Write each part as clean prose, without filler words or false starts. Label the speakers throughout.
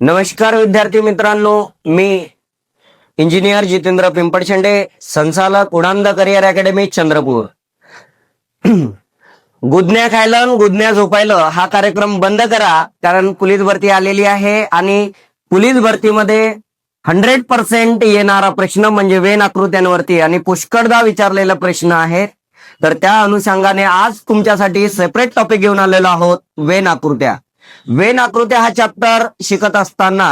Speaker 1: नमस्कार विद्यार्थी मित्रांनो, मी इंजिनियर जितेंद्र पिंपळशेंडे, संचालक उडान करिअर अकॅडमी चंद्रपूर. गुदण्या खायला आणि गुदण्या झोपायला हा कार्यक्रम बंद करा, कारण पोलीस भरती आलेली आहे आणि पोलीस भरतीमध्ये 100% येणारा प्रश्न म्हणजे वेन आकृत्यांवरती आणि पुष्कळदा विचारलेला प्रश्न आहे. तर त्या अनुषंगाने आज तुमच्यासाठी सेपरेट टॉपिक घेऊन आलेलो आहोत, वेन आकृत्या. वेन आकृत्या हा चॅप्टर शिकत असताना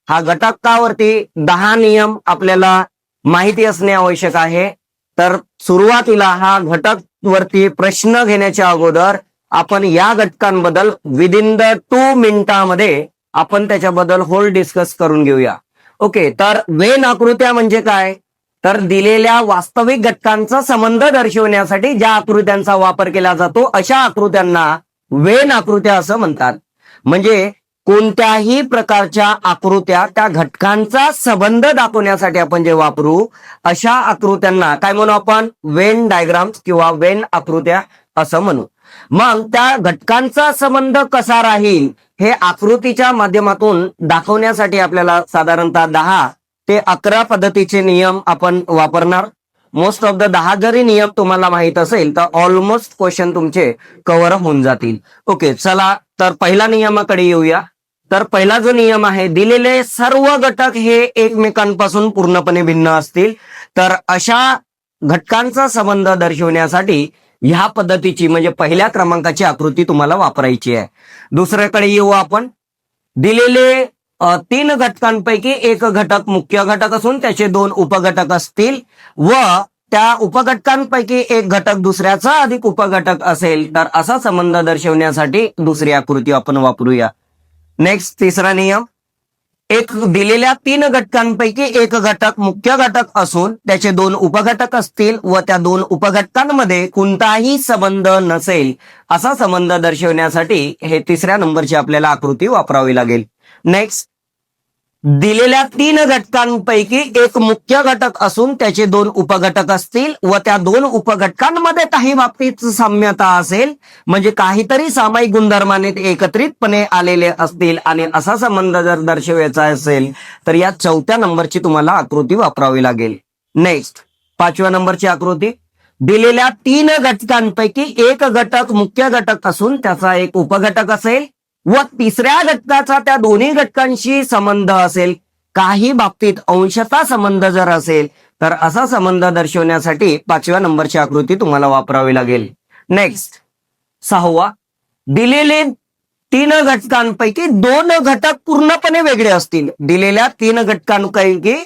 Speaker 1: हा घटकावरती 10 नियम आपल्याला माहिती असणे आवश्यक आहे. तर सुरुवातीला हा घटक वरती प्रश्न घेण्याच्या अगोदर आपण या घटकांबद्दल विदिन द 2 मिनिटांमध्ये आपण त्याच्याबद्दल होल डिस्कस करून घेऊया. ओके, तर वेन आकृत्या म्हणजे काय? तर दिलेल्या वास्तविक घटकांचा संबंध दर्शवण्यासाठी ज्या आकृत्यांचा वापर केला जातो अशा आकृत्यांना वेन आकृत्या असं म्हणतात. म्हणजे कोणत्याही प्रकारच्या आकृत्या त्या घटकांचा संबंध दाखवण्यासाठी आपण जे वापरू अशा आकृत्यांना काय म्हणू आपण? वेन डायग्राम्स किंवा वेन आकृत्या असं म्हणू. मग त्या घटकांचा संबंध कसा राहील हे आकृतीच्या माध्यमातून दाखवण्यासाठी आपल्याला साधारणतः 10 ते 11 पद्धतीचे नियम आपण वापरणार. मोस्ट ऑफ द 10 जरी नियम तुम्हाला माहित असेल तर ऑलमोस्ट क्वेश्चन तुमचे कव्हर होऊन जातील. ओके, चला तर पहिला नियमाकडे येऊया. तर पहिला जो नियम आहे, दिलेले सर्व घटक हे एकमेकांपासून पूर्णपणे भिन्न असतील. तर अशा घटकांचा संबंध दर्शवण्यासाठी ह्या पद्धतीची म्हणजे पहिल्या क्रमांकाची आकृती तुम्हाला वापरायची आहे. दुसऱ्याकडे येऊ आपण. दिलेले 3 घटकांपैकी एक घटक मुख्य घटक असून त्याचे 2 उपघटक असतील व त्या उपघटकांपैकी एक घटक दुसऱ्याचा अधिक उपघटक असेल तर असा संबंध दर्शवण्यासाठी दुसरी आकृती आपण वापरूया. नेक्स्ट, तिसरा नियम. एक दिलेल्या 3 घटकांपैकी एक घटक मुख्य घटक असून त्याचे 2 उपघटक असतील व त्या 2 उपघटकांमध्ये कोणताही संबंध नसेल असा संबंध दर्शवण्यासाठी हे तिसऱ्या नंबरची आपल्याला आकृती वापरावी लागेल. नेक्स्ट, दिलेल्या 3 घटकांपैकी एक मुख्य घटक असून त्याचे 2 उपघटक असतील व त्या 2 उपघटकांमध्ये काही बाबतीत साम्यता असेल म्हणजे काहीतरी सामायिक गुणधर्माने एकत्रितपणे आलेले असतील आणि असा संबंध जर दर्शवायचा असेल तर या 4थ्या नंबरची तुम्हाला आकृती वापरावी लागेल. नेक्स्ट, 5व्या नंबरची आकृती. दिलेल्या 3 घटकांपैकी एक घटक मुख्य घटक असून त्याचा एक उपघटक असेल व तिसऱ्या घटकाचा त्या दोन्ही घटकांशी संबंध असेल, काही बाबतीत अंशतः संबंध जर असेल तर असा संबंध दर्शवण्यासाठी 5व्या नंबरची आकृती तुम्हाला वापरावी लागेल. नेक्स्ट, 6वा. दिलेले 3 घटकांपैकी 2 घटक पूर्णपणे वेगळे असतील. दिलेल्या 3 घटकांपैकी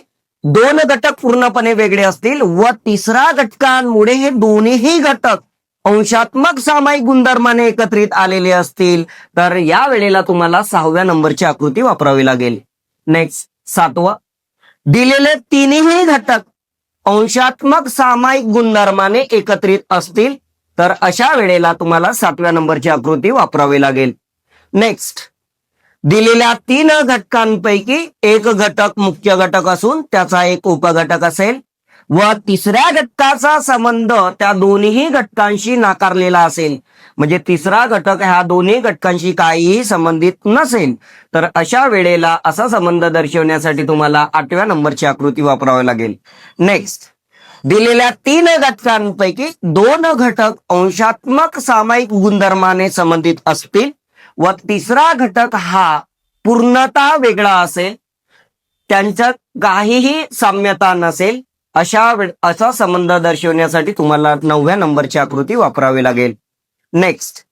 Speaker 1: 2 घटक पूर्णपणे वेगळे असतील व तिसरा घटकांमुळे हे दोन्ही घटक अंशात्मक सामायिक गुणधर्माने एकत्रित आलेले असतील तर या वेळेला तुम्हाला 6व्या नंबरची आकृती वापरावी लागेल. नेक्स्ट, 7वा. दिलेले 3ही घटक अंशात्मक सामायिक गुणधर्माने एकत्रित असतील तर अशा वेळेला तुम्हाला 7व्या नंबरची आकृती वापरावी लागेल. नेक्स्ट, दिलेल्या 3 घटकांपैकी एक घटक मुख्य घटक असून त्याचा एक उपघटक असेल व तिसऱ्या घटकाचा संबंध त्या दोन्ही घटकांशी नाकारलेला असेल म्हणजे तिसरा घटक ह्या दोन्ही घटकांशी काहीही संबंधित नसेल तर अशा वेळेला असा संबंध दर्शवण्यासाठी तुम्हाला 8व्या नंबरची आकृती वापरावी लागेल. नेक्स्ट, दिलेल्या 3 घटकांपैकी 2 घटक अंशात्मक सामायिक गुणधर्माने संबंधित असतील व तिसरा घटक हा पूर्णतः वेगळा असेल, त्यांच्यात काहीही साम्यता नसेल, असा संबंध दर्शवण्यासाठी तुम्हाला 9व्या नंबरची आकृती वापरावी लागेल. नेक्स्ट,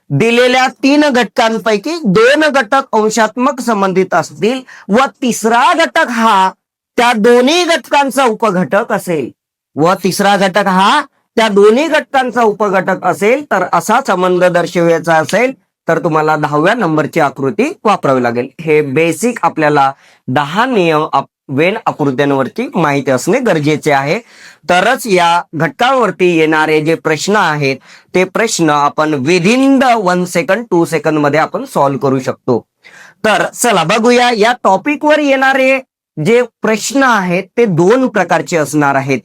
Speaker 1: दिलेल्या 3 घटकांपैकी 2 घटक अंशात्मक संबंधित असतील व तिसरा घटक हा त्या दोन्ही घटकांचा उपघटक असेल व तिसरा घटक हा त्या दोन्ही घटकांचा उपघटक असेल तर असा संबंध दर्शवायचा असेल तर तुम्हाला 10व्या नंबरची आकृती वापरावी लागेल. हे बेसिक आपल्याला 10 नियम वेन आकृत्यांवरती माहिती असणे गरजेचे आहे. तरच या घटकावरती येणारे जे प्रश्न आहेत ते प्रश्न आपण विदिन द 1 सेकंड 2 सेकंड मध्ये आपण सॉल्व्ह करू शकतो. तर चला बघूया, या टॉपिकवर येणारे जे प्रश्न आहेत ते 2 प्रकारचे असणार आहेत.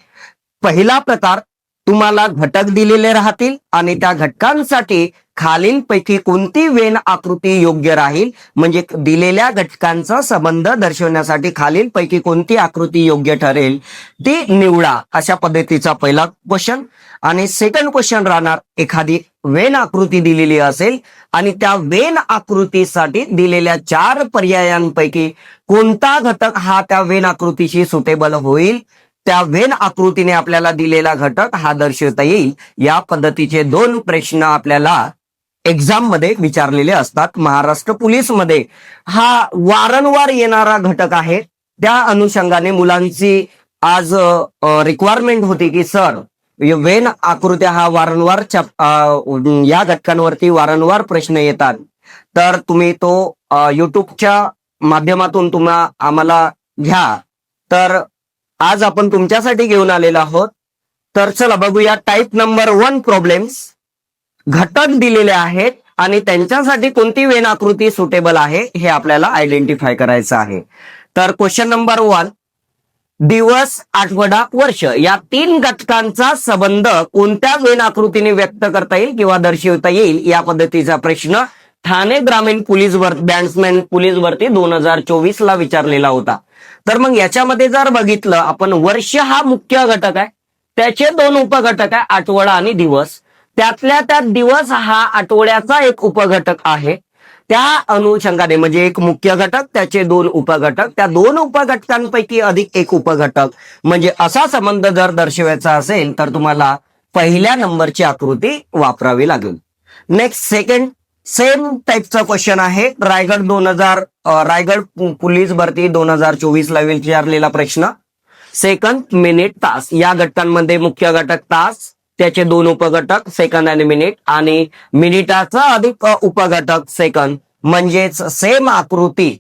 Speaker 1: पहिला प्रकार तुम्हाला घटक दिलेले राहतील आणि त्या घटकांसाठी खालीलपैकी कोणती वेन आकृती योग्य राहील, म्हणजे दिलेल्या घटकांचा संबंध दर्शवण्यासाठी खालीलपैकी कोणती आकृती योग्य ठरेल ती निवडा, अशा पद्धतीचा पहिला क्वेश्चन. आणि सेकंड क्वेश्चन राहणार, एखादी वेन आकृती दिलेली असेल आणि त्या वेन आकृतीसाठी दिलेल्या 4 पर्यायांपैकी कोणता घटक हा त्या वेन आकृतीशी सुटेबल होईल, त्या वेन आकृतीने आपल्याला दिलेला घटक हा दर्शवता येईल. या पद्धतीचे 2 प्रश्न आपल्याला एक्झाम मध्ये विचारलेले असतात. महाराष्ट्र पोलीस मध्ये हा वारंवार येणारा घटक आहे. त्या अनुषंगाने मुलांची आज रिक्वायरमेंट होती की सर वेन आकृत्या हा वारंवार या घटकांवरती वारंवार प्रश्न येतात, तर तुम्ही तो युट्यूबच्या माध्यमातून आम्हाला घ्या. तर आज आपण तुमच्यासाठी घेऊन आलेलो आहोत. तर चला बघूया. Type number 1 problems. घटक दिलेले आहेत आणि त्यांच्यासाठी कोणती वेन आकृती सुटेबल आहे हे आपल्याला आयडेंटिफाय करायचं आहे. तर क्वेश्चन नंबर 1, दिवस, आठवडा, वर्ष या 3 घटकांचा संबंध कोणत्या वेन आकृतीने व्यक्त करता येईल किंवा दर्शवता येईल, या पद्धतीचा प्रश्न ठाणे ग्रामीण पोलीस बँड्समॅन पोलीस भरती 2024 ला विचारलेला होता. तर मग याच्यामध्ये जर बघितलं आपण, वर्ष हा मुख्य घटक आहे, त्याचे 2 उपघटक आहे, आठवडा आणि दिवस. त्यातल्या त्यात दिवस हा आठवड्याचा एक उपघटक आहे. त्या अनुषंगाने म्हणजे एक मुख्य घटक, त्याचे 2 उपघटक, त्या 2 उपघटकांपैकी अधिक एक उपघटक, म्हणजे असा संबंध जर दर्शवायचा असेल तर तुम्हाला पहिल्या नंबरची आकृती वापरावी लागेल. नेक्स्ट सेकंड सेम टाईपचा क्वेश्चन आहे. रायगड पोलीस भरती 2024 ला विचारलेला प्रश्न. सेकंद, मिनिट, तास या घटकांमध्ये मुख्य घटक तास, त्याचे 2 उपघटक सेकंद आणि मिनिट, आणि मिनिटाचा अधिक उपघटक सेकंद. म्हणजेच सेम आकृती,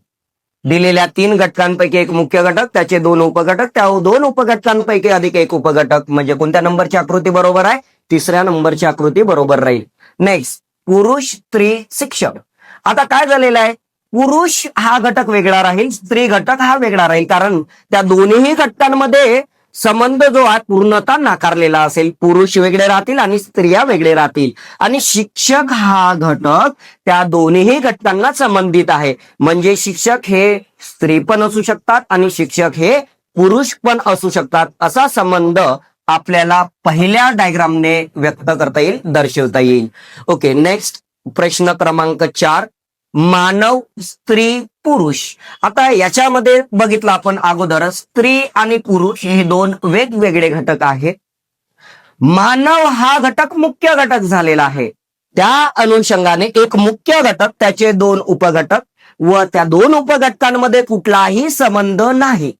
Speaker 1: दिलेल्या 3 घटकांपैकी एक मुख्य घटक, त्याचे 2 उपघटक, त्या 2 उपघटकांपैकी अधिक एक उपघटक. म्हणजे कोणत्या नंबरची आकृती बरोबर आहे? 3ऱ्या नंबरची आकृती बरोबर राहील. नेक्स्ट, पुरुष, स्त्री, शिक्षक. आता काय झालेलं आहे, पुरुष हा घटक वेगळा राहील, स्त्री घटक हा वेगळा राहील, कारण त्या दोन्ही घटकांमध्ये संबंध जो आहे पूर्णता नाकारलेला असेल. पुरुष वेगळे राहतील आणि स्त्रिया वेगळे राहतील. आणि शिक्षक हा घटक त्या दोन्ही घटकांना संबंधित आहे. म्हणजे शिक्षक हे स्त्री पण असू शकतात आणि शिक्षक हे पुरुष पण असू शकतात. असा संबंध आपल्याला पहिल्या डायग्रामने व्यक्त करता येईल, दर्शवता येईल. ओके, नेक्स्ट प्रश्न क्रमांक 4, मानव, स्त्री, पुरुष. आता याच्यामध्ये बघितलं आपण अगोदरच, स्त्री आणि पुरुष हे 2 वेगवेगळे घटक आहेत. मानव हा घटक मुख्य घटक झालेला आहे. त्या अनुषंगाने एक मुख्य घटक, त्याचे 2 उपघटक व त्या 2 उपघटकांमध्ये कुठलाही संबंध नाही.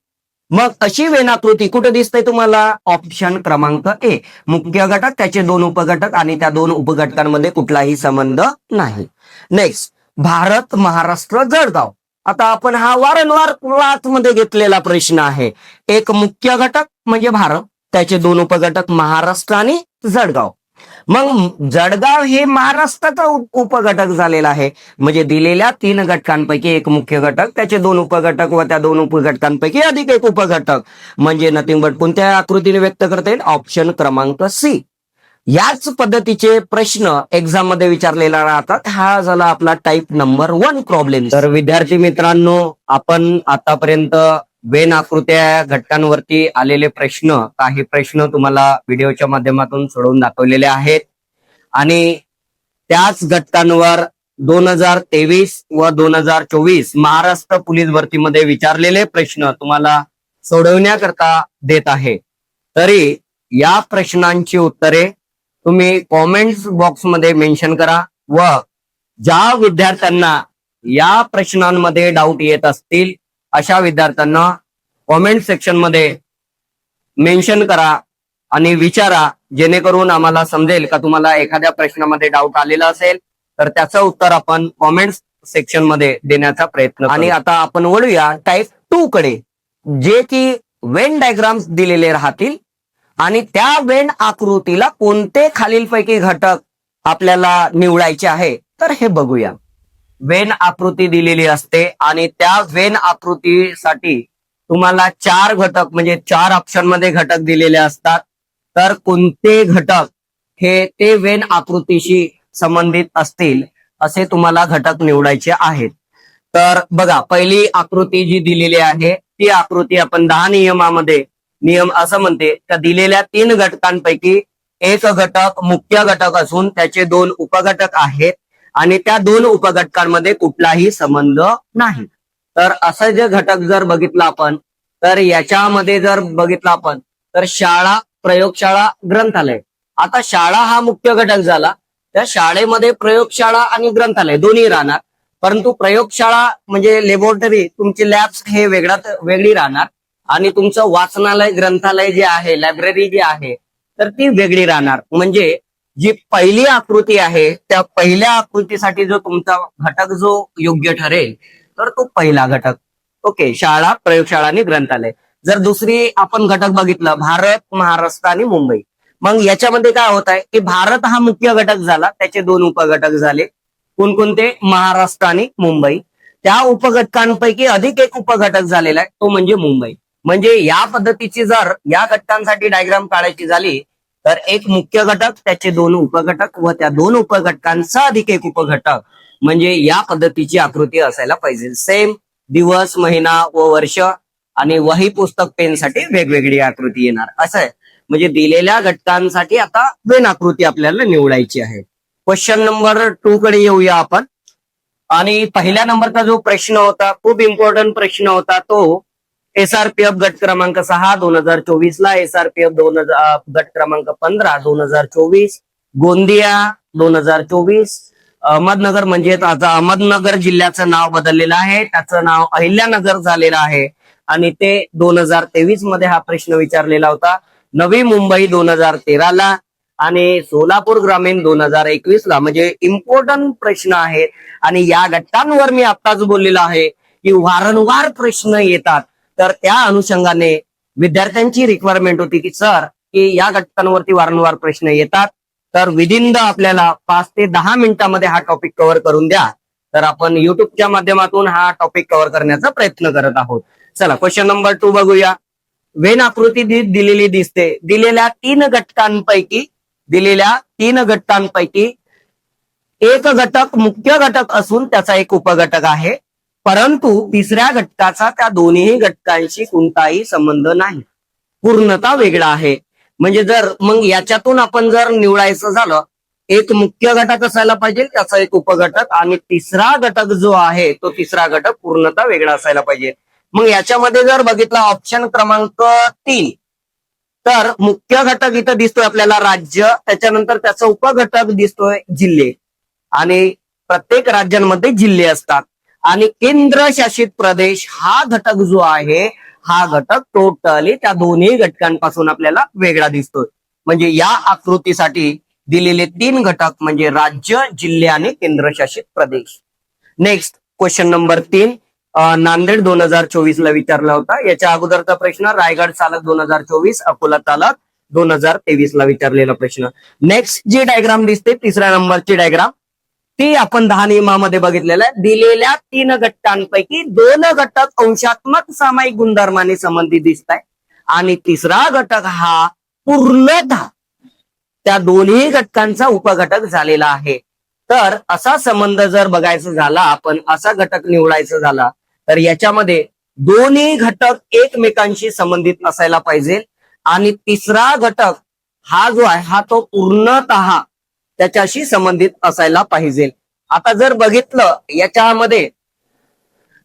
Speaker 1: मग अशी वेनाकृती कुठे दिसते तुम्हाला? ऑप्शन क्रमांक ए, मुख्य घटक, त्याचे 2 उपघटक आणि त्या 2 उपघटकांमध्ये कुठलाही संबंध नाही. नेक्स्ट, भारत, महाराष्ट्र, जळगाव. आता आपण हा वारंवार क्लासमध्ये घेतलेला प्रश्न आहे. एक मुख्य घटक म्हणजे भारत, त्याचे 2 उपघटक महाराष्ट्र आणि जळगाव. मग जळगाव हे महाराष्ट्राचा उपघटक झालेला आहे. म्हणजे दिलेल्या 3 घटकांपैकी एक मुख्य घटक, त्याचे 2 उपघटक व त्या 2 उपघटकांपैकी अधिक एक उपघटक. म्हणजे नथिंग बट कोणत्या आकृतीने व्यक्त करता येईल? ऑप्शन क्रमांक सी. याच पद्धतीचे प्रश्न एक्झाम मध्ये विचारलेला राहतात. हा झाला आपला टाईप नंबर 1 प्रॉब्लेम. तर विद्यार्थी मित्रांनो, आपण आतापर्यंत वेन आकृत्या घटकांवरती आलेले प्रश्न, काही प्रश्न तुम्हाला व्हिडिओच्या माध्यमातून सोडवून दाखवलेले आहेत. आणि त्याच घटकांवर 2023 व 2024 महाराष्ट्र पोलीस भरतीमध्ये विचारलेले प्रश्न तुम्हाला सोडवण्याकरता देत आहे. तरी या प्रश्नांची उत्तरे तुम्ही कॉमेंट्स बॉक्समध्ये मेन्शन करा व ज्या विद्यार्थ्यांना या प्रश्नांमध्ये डाऊट येत असतील अशा विद्यार्थ्यांना कॉमेंट सेक्शन मध्ये मेन्शन करा आणि विचारा, जेणेकरून आम्हाला समजेल का तुम्हाला एखाद्या प्रश्नामध्ये डाऊट आलेला असेल तर त्याचं उत्तर आपण कॉमेंट सेक्शन मध्ये देण्याचा प्रयत्न करू. आणि आता आपण वळूया टाईप 2 कडे, जे की वेन डायग्राम्स दिलेले राहतील आणि त्या वेन आकृतीला कोणते खालीलपैकी घटक आपल्याला निवडायचे आहे तर हे बघूया. वेन आकृती दिलेली असते आणि त्या वेन आकृतीसाठी तुम्हाला 4 घटक म्हणजे 4 ऑप्शन मध्ये घटक दिलेले असतात. तर कोणते घटक हे ते वेन आकृतीशी संबंधित असतील असे तुम्हाला घटक निवडायचे आहेत. तर बघा, पहिली आकृती जी दिलेली आहे ती आकृती आपण 10 नियमामध्ये नियम असं म्हणते का दिलेल्या 3 घटकांपैकी एक घटक मुख्य घटक असून त्याचे 2 उपघटक आहेत आणि त्या 2 उपघटकांमध्ये कुठलाही संबंध नाही. तर असं जे घटक जर बघितलं आपण, तर याच्यामध्ये जर बघितलं आपण तर शाळा, प्रयोगशाळा, ग्रंथालय. आता शाळा हा मुख्य घटक झाला, त्या शाळेमध्ये प्रयोगशाळा आणि ग्रंथालय दोन्ही राहणार, परंतु प्रयोगशाळा म्हणजे लॅबोरेटरी, तुमची लॅब्स हे वेगळी राहणार आणि तुमचं वाचनालय, ग्रंथालय जे आहे, लायब्ररी जी आहे तर ती वेगळी राहणार. म्हणजे जी पहिली आकृती आहे त्या पहिल्या आकृतीसाठी जो तुमचा घटक जो योग्य ठरेल तर तो पहिला घटक. ओके, शाळा, प्रयोगशाळा आणि ग्रंथालय. जर दुसरी आपण घटक बघितलं भारत, महाराष्ट्र आणि मुंबई, मग याच्यामध्ये काय होत आहे की भारत हा मुख्य घटक झाला, त्याचे 2 उपघटक झाले. कोणकोणते? महाराष्ट्र आणि मुंबई. त्या उपघटकांपैकी अधिक एक उपघटक झालेला आहे, तो म्हणजे मुंबई. म्हणजे या पद्धतीची जर या घटकांसाठी डायग्राम काढायची झाली तर एक मुख्य घटक, त्याचे 2 उपघटक व त्या 2 उपघटकांचा अधिक एक उपघटक, म्हणजे या पद्धतीची आकृती असायला पाहिजे. सेम दिवस, महिना व वर्ष आणि वही, पुस्तक, पेनसाठी वेगवेगळी आकृती येणार. असं आहे. म्हणजे दिलेल्या घटकांसाठी आता वेन आकृती आपल्याला निवडायची आहे. क्वेश्चन नंबर 2 कडे येऊया आपण. आणि पहिल्या नंबरचा जो प्रश्न होता, खूप इम्पॉर्टंट प्रश्न होता, तो एसआरपीएफ गट क्रमांक 6 2024 ला, एसआरपीएफ गट क्रमांक 15 2024, गोंदिया 2024, अहमदनगर, म्हणजे आता अहमदनगर जिल्ह्याचं नाव बदललेलं आहे, त्याचं नाव अहिल्यानगर झालेलं आहे आणि ते 2023 मध्ये हा प्रश्न विचारलेला होता. नवी मुंबई 2013 ला आणि सोलापूर ग्रामीण 2021 ला. म्हणजे इम्पॉर्टंट प्रश्न आहेत आणि या घटकांवर मी आत्ताच बोललेलो आहे की वारंवार प्रश्न येतात. तर त्या अनुषंगाने विद्यार्थ्यांची रिक्वायरमेंट होती की सर की या घटकांवरती वारंवार प्रश्न येतात, तर विदिन द आपल्याला 5 ते 10 मिनिटांमध्ये हा टॉपिक कव्हर करून द्या. तर आपण युट्यूबच्या माध्यमातून हा टॉपिक कव्हर करण्याचा प्रयत्न करत आहोत. चला, क्वेश्चन नंबर 2 बघूया. वेन आकृती दिलेली दिसते. दिलेल्या 3 घटकांपैकी एक घटक मुख्य घटक असून त्याचा एक उपघटक आहे, परंतु तिसऱ्या घटकाचा त्या दोन्ही घटकांशी कोणताही संबंध नाही, पूर्णता वेगळा आहे. म्हणजे जर मग याच्यातून आपण जर निवडायचं झालं, एक मुख्य घटक असायला पाहिजे, त्याचा एक उपघटक, आणि तिसरा घटक जो आहे तो तिसरा घटक पूर्णता वेगळा असायला पाहिजे. मग याच्यामध्ये जर बघितला ऑप्शन क्रमांक 3, तर मुख्य घटक इथं दिसतोय आपल्याला राज्य, त्याच्यानंतर त्याचा उपघटक दिसतोय जिल्हे, आणि प्रत्येक राज्यांमध्ये जिल्हे असतात. आणि केंद्रशासित प्रदेश हा घटक जो आहे, हा घटक टोटली त्या दोन्ही घटकांपासून आपल्याला वेगळा दिसतोय. म्हणजे या आकृतीसाठी दिलेले 3 घटक म्हणजे राज्य, जिल्हे आणि केंद्रशासित प्रदेश. नेक्स्ट क्वेश्चन नंबर 3, नांदेड 2024 ला विचारला होता. याच्या अगोदरचा प्रश्न रायगड चालक 2024, अकोला चालक 2023 ला विचारलेला प्रश्न. नेक्स्ट जी डायग्राम दिसते, तिसऱ्या नंबरची डायग्राम, ती आपण 10 नियमामध्ये बघितलेलं आहे. दिलेल्या 3 घटकांपैकी 2 घटक अंशात्मक सामायिक गुणधर्माने संबंधित दिसत आहे आणि तिसरा घटक हा पूर्णतः त्या दोन्ही घटकांचा उपघटक झालेला आहे. तर असा संबंध जर बघायचा झाला, आपण असा घटक निवडायचा झाला, तर याच्यामध्ये दोन्ही घटक एकमेकांशी संबंधित असायला पाहिजे आणि तिसरा घटक हा जो आहे हा तो पूर्णतः त्याच्याशी संबंधित असायला पाहिजे. आता जर बघितलं याच्यामध्ये,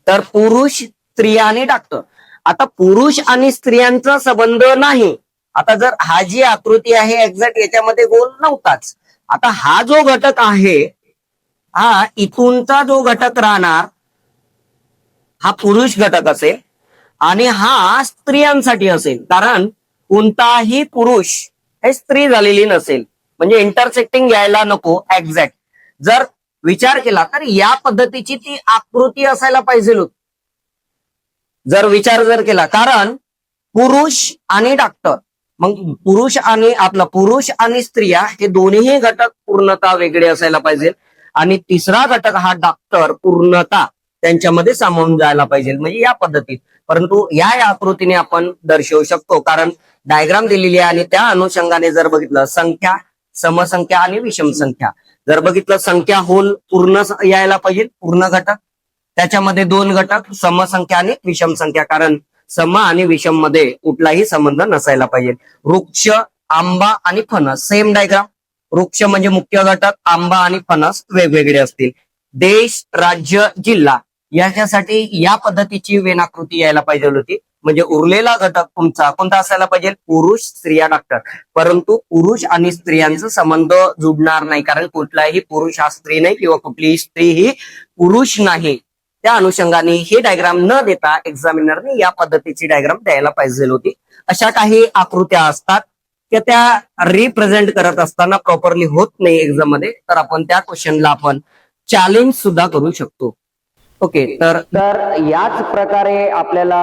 Speaker 1: तर पुरुष, स्त्रिया आणि डॉक्टर. आता पुरुष आणि स्त्रियांचा संबंध नाही. आता जर हा जी आकृती आहे एक्झॅक्ट याच्यामध्ये गोल नव्हताच. आता हा जो घटक आहे, हा इथूनचा जो घटक राहणार हा पुरुष घटक असेल आणि हा स्त्रियांसाठी असेल, कारण कोणताही पुरुष हे स्त्री झालेली नसेल. म्हणजे इंटरसेक्टिंग यायला नको एक्झॅक्ट. जर विचार केला तर या पद्धतीची ती आकृती असायला पाहिजे होती, जर केला, कारण पुरुष आणि डॉक्टर, मग पुरुष आणि स्त्रिया हे दोन्ही घटक पूर्णता वेगळे असायला पाहिजे आणि तिसरा घटक हा डॉक्टर पूर्णता त्यांच्यामध्ये सामावून जायला पाहिजे, म्हणजे या पद्धतीत. परंतु या आकृतीने आपण दर्शवू शकतो, कारण डायग्राम दिलेली आहे आणि त्या अनुषंगाने जर बघितलं संख्या, समसंख्या आणि विषम संख्या, जर बघितलं संख्या होल पूर्ण यायला पाहिजे, पूर्ण घटक, त्याच्यामध्ये दोन घटक समसंख्या आणि विषम संख्या, कारण सम आणि विषम मध्ये कुठलाही संबंध नसायला पाहिजे. वृक्ष, आंबा आणि फणस सेम डायग्राम. वृक्ष म्हणजे मुख्य घटक, आंबा आणि फणस वेगवेगळे असतील. देश, राज्य, जिल्हा याच्यासाठी या पद्धतीची वेनाकृती यायला पाहिजे होती. म्हणजे उरलेला घटक तुमचा कोणता असायला पाहिजे, पुरुष, स्त्रिया, डॉक्टर. परंतु पुरुष आणि स्त्रियांचा संबंध जुडणार नाही, कारण कुठलाही पुरुष हा स्त्री नाही किंवा कुठलीही स्त्री ही पुरुष नाही. त्या अनुषंगाने हे डायग्राम न देता एक्झामिनरने या पद्धतीची डायग्राम द्यायला पाहिजे होती. अशा काही आकृत्या असतात की त्या रिप्रेझेंट करत असताना प्रॉपरली होत नाही एक्झाम मध्ये, तर आपण त्या क्वेश्चनला आपण चॅलेंज सुद्धा करू शकतो. ओके, तर याच प्रकारे आपल्याला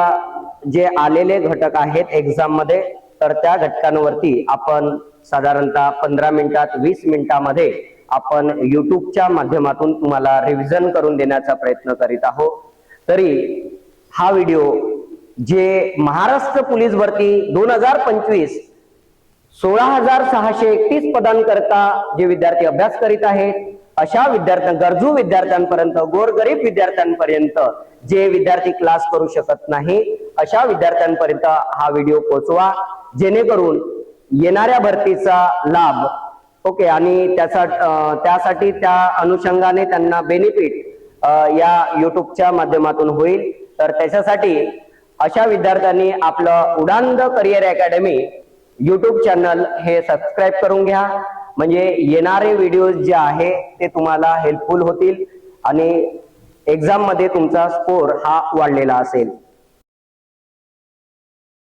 Speaker 1: जे आलेले घटक आहेत एक्झाम मध्ये, तर त्या घटकांवरती आपण साधारणतः 15 मिनिटात 20 मिनिटांमध्ये आपण युट्यूबच्या माध्यमातून तुम्हाला रिव्हिजन करून देण्याचा प्रयत्न करीत आहोत. तरी हा व्हिडिओ जे महाराष्ट्र पोलीस भरती 2025 16,631 पदांकरता जे विद्यार्थी अभ्यास करीत आहेत, अशा गरजू विद्यार्थ्यांपर्यंत, गोरगरीब विद्यार्थ्यांपर्यंत, जे विद्यार्थी क्लास करू शकत नाही अशा विद्यार्थ्यांपर्यंत हा व्हिडिओ पोहोचवा, जेणेकरून येणाऱ्या भरतीचा लाभ ओके आणि त्यासाठी त्या अनुषंगाने त्यांना बेनिफिट या युट्यूबच्या माध्यमातून होईल. तर त्याच्यासाठी अशा विद्यार्थ्यांनी आपलं Udaan the career academy YouTube channel हे सबस्क्राईब करून घ्या, म्हणजे येणारे व्हिडिओ जे आहे ते तुम्हाला हेल्पफुल होतील आणि एक्झाम मध्ये तुमचा स्कोर हा वाढलेला असेल.